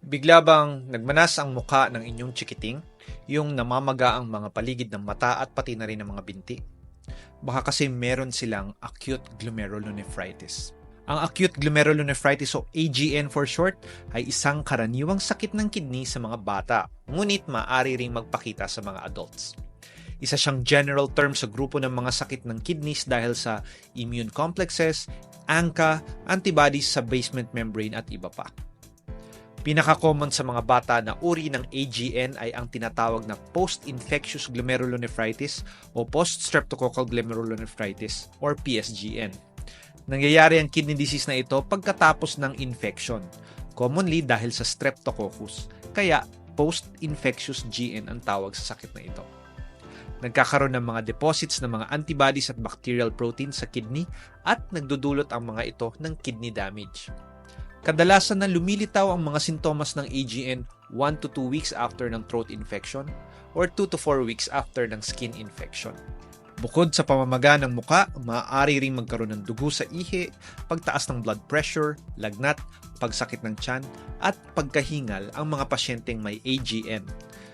Bigla bang nagmanas ang muka ng inyong tsikiting? Yung namamaga ang mga paligid ng mata at pati na rin ang mga binti? Baka kasi meron silang acute glomerulonephritis. Ang acute glomerulonephritis o AGN for short ay isang karaniwang sakit ng kidney sa mga bata, ngunit maaari ring magpakita sa mga adults. Isa siyang general term sa grupo ng mga sakit ng kidneys dahil sa immune complexes, ANCA, antibodies sa basement membrane at iba pa. Pinaka-common sa mga bata na uri ng AGN ay ang tinatawag na post-infectious glomerulonephritis o post-streptococcal glomerulonephritis or PSGN. Nangyayari ang kidney disease na ito pagkatapos ng infection, commonly dahil sa streptococcus, kaya post-infectious GN ang tawag sa sakit na ito. Nagkakaroon ng mga deposits ng mga antibodies at bacterial proteins sa kidney at nagdudulot ang mga ito ng kidney damage. Kadalasan na lumilitaw ang mga sintomas ng AGN 1 to 2 weeks after ng throat infection or 2 to 4 weeks after ng skin infection. Bukod sa pamamaga ng muka, maaari ring magkaroon ng dugo sa ihi, pagtaas ng blood pressure, lagnat, pagsakit ng tiyan, at pagkahingal ang mga pasyenteng may AGN.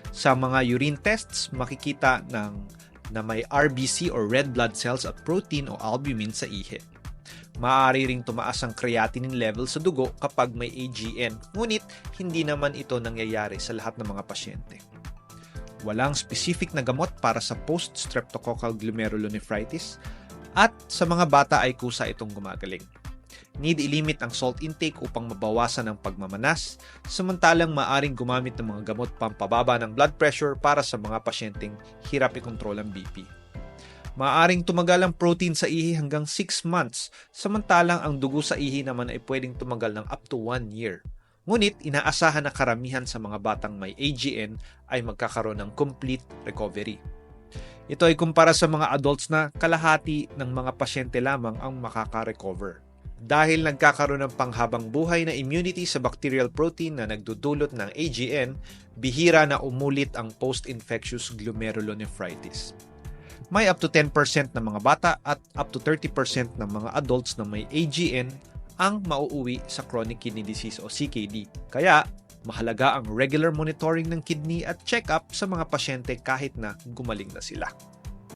Sa mga urine tests, makikita na may RBC or red blood cells at protein o albumin sa ihi. Maaari ring tumaas ang creatinine level sa dugo kapag may AGN, ngunit hindi naman ito nangyayari sa lahat ng mga pasyente. Walang specific na gamot para sa post-streptococcal glomerulonephritis at sa mga bata ay kusa itong gumagaling. Need ilimit ang salt intake upang mabawasan ang pagmamanas, samantalang maaring gumamit ng mga gamot pampababa ng blood pressure para sa mga pasyenteng hirap ikontrol ang BP. Maaaring tumagal ang protein sa ihi hanggang 6 months, samantalang ang dugo sa ihi naman ay pwedeng tumagal ng up to 1 year. Ngunit inaasahan na karamihan sa mga batang may AGN ay magkakaroon ng complete recovery. Ito ay kumpara sa mga adults na kalahati ng mga pasyente lamang ang makaka-recover. Dahil nagkakaroon ng panghabang buhay na immunity sa bacterial protein na nagdudulot ng AGN, bihira na umulit ang post-infectious glomerulonephritis. May up to 10% ng mga bata at up to 30% ng mga adults na may AGN ang mauuwi sa chronic kidney disease o CKD. Kaya, mahalaga ang regular monitoring ng kidney at check-up sa mga pasyente kahit na gumaling na sila.